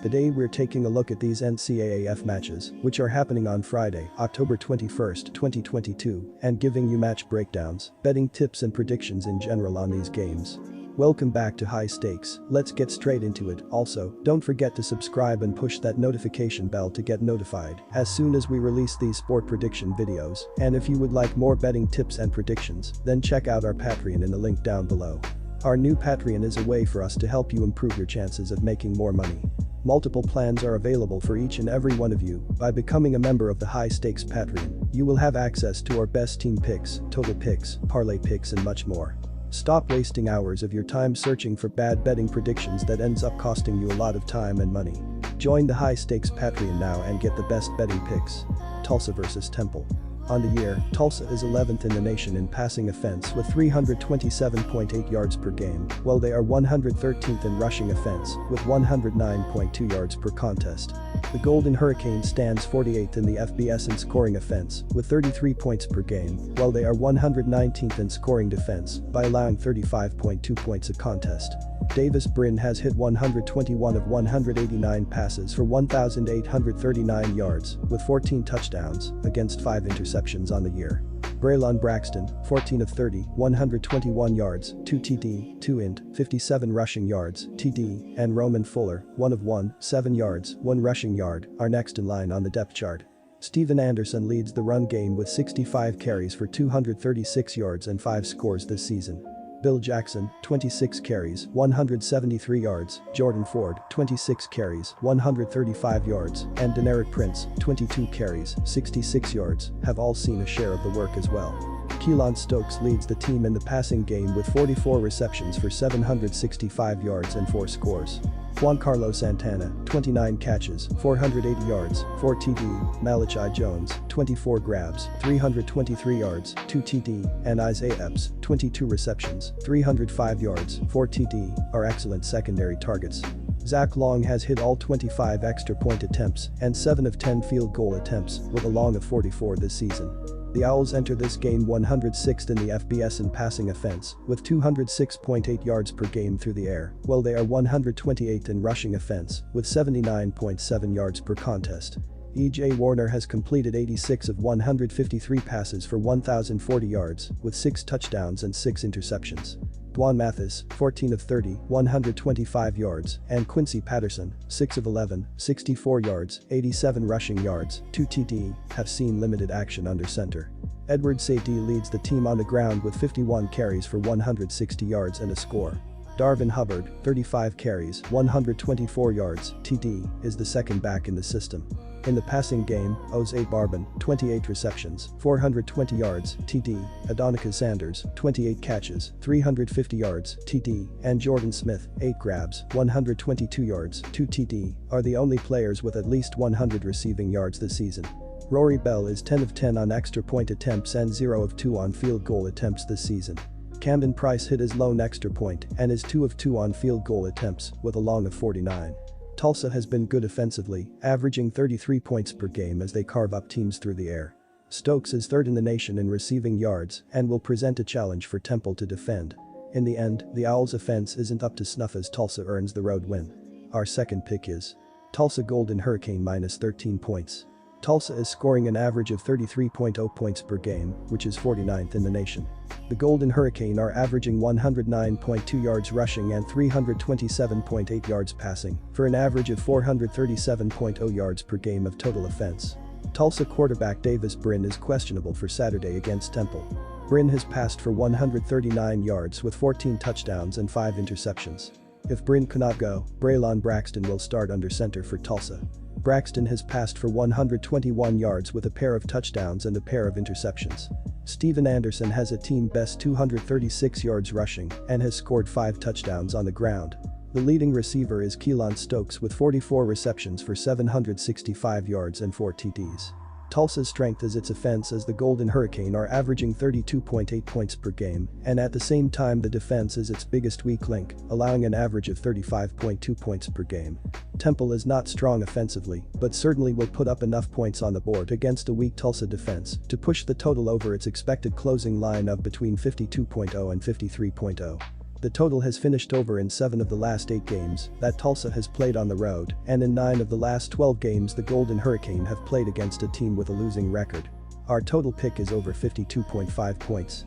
Today we're taking a look at these NCAAF matches, which are happening on Friday, October 21st, 2022, and giving you match breakdowns, betting tips and predictions in general on these games. Welcome back to High Stakes, let's get straight into it. Also, don't forget to subscribe and push that notification bell to get notified as soon as we release these sport prediction videos, and if you would like more betting tips and predictions, then check out our Patreon in the link down below. Our new Patreon is a way for us to help you improve your chances of making more money. Multiple plans are available for each and every one of you. By becoming a member of the High Stakes Patreon, you will have access to our best team picks, total picks, parlay picks and much more. Stop wasting hours of your time searching for bad betting predictions that ends up costing you a lot of time and money. Join the High Stakes Patreon now and get the best betting picks. Tulsa vs Temple. On the year, Tulsa is 11th in the nation in passing offense with 327.8 yards per game, while they are 113th in rushing offense with 109.2 yards per contest. The Golden Hurricane stands 48th in the FBS in scoring offense with 33 points per game, while they are 119th in scoring defense by allowing 35.2 points a contest. Davis Brin has hit 121 of 189 passes for 1,839 yards with 14 touchdowns against 5 interceptions on the year. Braylon Braxton, 14 of 30, 121 yards, 2 TD, 2 INT, 57 rushing yards, TD, and Roman Fuller, 1 of 1, 7 yards, 1 rushing yard, are next in line on the depth chart. Steven Anderson leads the run game with 65 carries for 236 yards and 5 scores this season. Bill Jackson, 26 carries, 173 yards, Jordan Ford, 26 carries, 135 yards, and Deneric Prince, 22 carries, 66 yards, have all seen a share of the work as well. Keelan Stokes leads the team in the passing game with 44 receptions for 765 yards and 4 scores. Juan Carlos Santana, 29 catches, 480 yards, 4 TD, Malachi Jones, 24 grabs, 323 yards, 2 TD, and Isaiah Epps, 22 receptions, 305 yards, 4 TD, are excellent secondary targets. Zach Long has hit all 25 extra point attempts and 7 of 10 field goal attempts with a long of 44 this season. The Owls enter this game 106th in the FBS in passing offense with 206.8 yards per game through the air, while they are 128th in rushing offense with 79.7 yards per contest. E.J. Warner has completed 86 of 153 passes for 1,040 yards with 6 touchdowns and 6 interceptions. Dwan Mathis, 14 of 30, 125 yards, and Quincy Patterson, 6 of 11, 64 yards, 87 rushing yards, 2 TD, have seen limited action under center. Edward Sadie leads the team on the ground with 51 carries for 160 yards and a score. Darvin Hubbard, 35 carries, 124 yards, TD, is the second back in the system. In the passing game, Ozay Barbin, 28 receptions, 420 yards, TD, Adonica Sanders, 28 catches, 350 yards, TD, and Jordan Smith, 8 grabs, 122 yards, 2 TD, are the only players with at least 100 receiving yards this season. Rory Bell is 10 of 10 on extra point attempts and 0 of 2 on field goal attempts this season. Camden Price hit his lone extra point and is 2 of 2 on field goal attempts with a long of 49. Tulsa has been good offensively, averaging 33 points per game as they carve up teams through the air. Stokes is 3rd in the nation in receiving yards and will present a challenge for Temple to defend. In the end, the Owls' offense isn't up to snuff as Tulsa earns the road win. Our second pick is Tulsa Golden Hurricane minus 13 points. Tulsa is scoring an average of 33.0 points per game, which is 49th in the nation. The Golden Hurricane are averaging 109.2 yards rushing and 327.8 yards passing, for an average of 437.0 yards per game of total offense. Tulsa quarterback Davis Brin is questionable for Saturday against Temple. Brin has passed for 139 yards with 14 touchdowns and 5 interceptions. If Brin cannot go, Braylon Braxton will start under center for Tulsa. Braxton has passed for 121 yards with a pair of touchdowns and a pair of interceptions. Steven Anderson has a team-best 236 yards rushing and has scored 5 touchdowns on the ground. The leading receiver is Keelan Stokes with 44 receptions for 765 yards and 4 TDs. Tulsa's strength is its offense as the Golden Hurricane are averaging 32.8 points per game, and at the same time the defense is its biggest weak link, allowing an average of 35.2 points per game. Temple is not strong offensively, but certainly will put up enough points on the board against a weak Tulsa defense to push the total over its expected closing line of between 52.0 and 53.0. The total has finished over in 7 of the last 8 games that Tulsa has played on the road, and in 9 of the last 12 games the Golden Hurricane have played against a team with a losing record. Our total pick is over 52.5 points.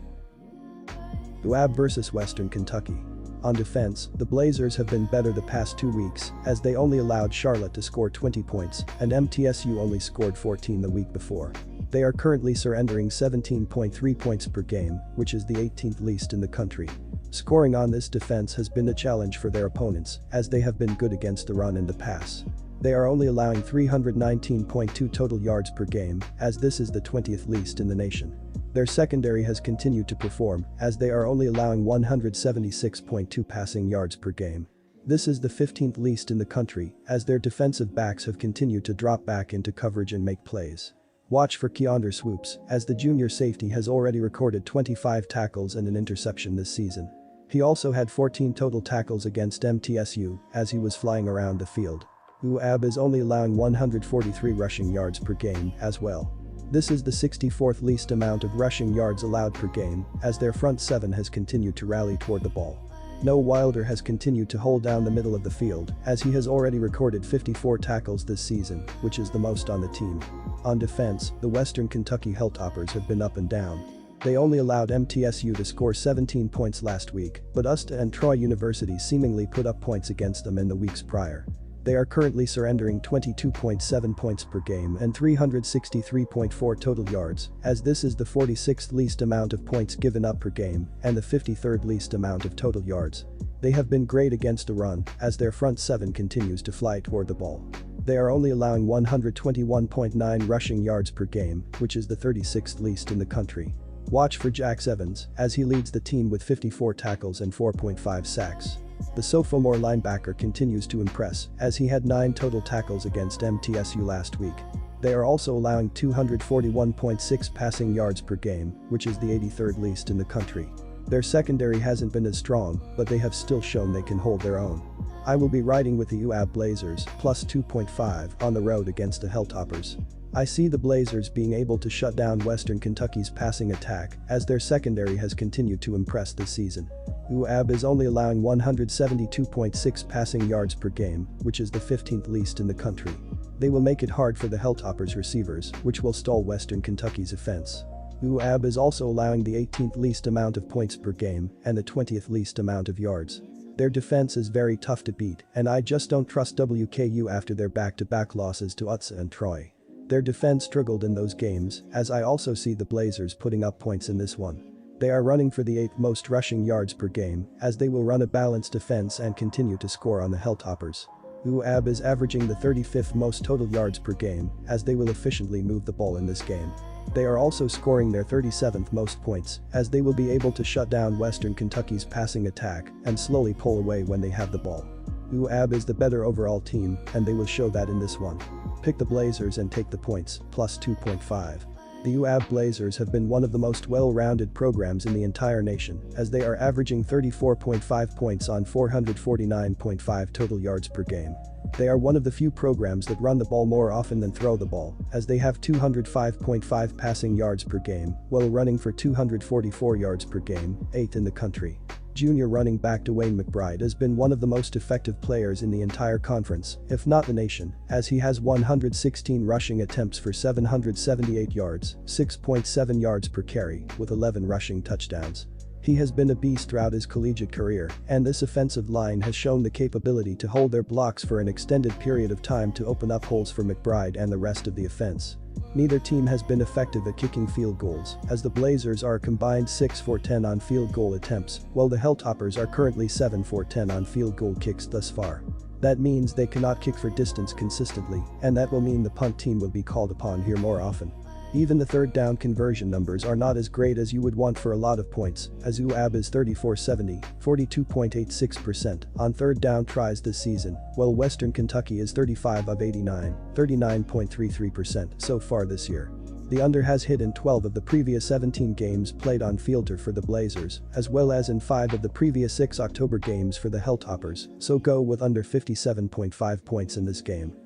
UAB vs Western Kentucky. On defense, the Blazers have been better the past 2 weeks, as they only allowed Charlotte to score 20 points, and MTSU only scored 14 the week before. They are currently surrendering 17.3 points per game, which is the 18th least in the country. Scoring on this defense has been a challenge for their opponents, as they have been good against the run and the pass. They are only allowing 319.2 total yards per game, as this is the 20th least in the nation. Their secondary has continued to perform, as they are only allowing 176.2 passing yards per game. This is the 15th least in the country, as their defensive backs have continued to drop back into coverage and make plays. Watch for Keandre Swoops, as the junior safety has already recorded 25 tackles and an interception this season. He also had 14 total tackles against MTSU, as he was flying around the field. UAB is only allowing 143 rushing yards per game as well. This is the 64th least amount of rushing yards allowed per game, as their front 7 has continued to rally toward the ball. Noah Wilder has continued to hold down the middle of the field, as he has already recorded 54 tackles this season, which is the most on the team. On defense, the Western Kentucky Hilltoppers have been up and down. They only allowed MTSU to score 17 points last week, but USTA and Troy University seemingly put up points against them in the weeks prior. They are currently surrendering 22.7 points per game and 363.4 total yards, as this is the 46th least amount of points given up per game and the 53rd least amount of total yards. They have been great against the run, as their front 7 continues to fly toward the ball. They are only allowing 121.9 rushing yards per game, which is the 36th least in the country. Watch for Jax Evans, as he leads the team with 54 tackles and 4.5 sacks. The sophomore linebacker continues to impress, as he had 9 total tackles against MTSU last week. They are also allowing 241.6 passing yards per game, which is the 83rd least in the country. Their secondary hasn't been as strong, but they have still shown they can hold their own. I will be riding with the UAB Blazers, plus 2.5 on the road against the Hilltoppers. I see the Blazers being able to shut down Western Kentucky's passing attack, as their secondary has continued to impress this season. UAB is only allowing 172.6 passing yards per game, which is the 15th least in the country. They will make it hard for the Hilltoppers receivers, which will stall Western Kentucky's offense. UAB is also allowing the 18th least amount of points per game and the 20th least amount of yards. Their defense is very tough to beat, and I just don't trust WKU after their back-to-back losses to UTSA and Troy. Their defense struggled in those games, as I also see the Blazers putting up points in this one. They are running for the 8th most rushing yards per game, as they will run a balanced defense and continue to score on the Hilltoppers. UAB is averaging the 35th most total yards per game, as they will efficiently move the ball in this game. They are also scoring their 37th most points, as they will be able to shut down Western Kentucky's passing attack and slowly pull away when they have the ball. UAB is the better overall team, and they will show that in this one. Pick the Blazers and take the points, plus 2.5. The UAB Blazers have been one of the most well-rounded programs in the entire nation, as they are averaging 34.5 points on 449.5 total yards per game. They are one of the few programs that run the ball more often than throw the ball, as they have 205.5 passing yards per game, while running for 244 yards per game, 8th in the country. Junior running back Dwayne McBride has been one of the most effective players in the entire conference, if not the nation, as he has 116 rushing attempts for 778 yards, 6.7 yards per carry, with 11 rushing touchdowns. He has been a beast throughout his collegiate career, and this offensive line has shown the capability to hold their blocks for an extended period of time to open up holes for McBride and the rest of the offense. Neither team has been effective at kicking field goals, as the Blazers are a combined 6 for 10 on field goal attempts, while the Hilltoppers are currently 7 for 10 on field goal kicks thus far. That means they cannot kick for distance consistently, and that will mean the punt team will be called upon here more often. Even the third down conversion numbers are not as great as you would want for a lot of points, as UAB is 34-70, 42.86% on third down tries this season, while Western Kentucky is 35 of 89, 39.33% so far this year. The under has hit in 12 of the previous 17 games played on Fielder for the Blazers, as well as in 5 of the previous 6 October games for the Hilltoppers, so go with under 57.5 points in this game.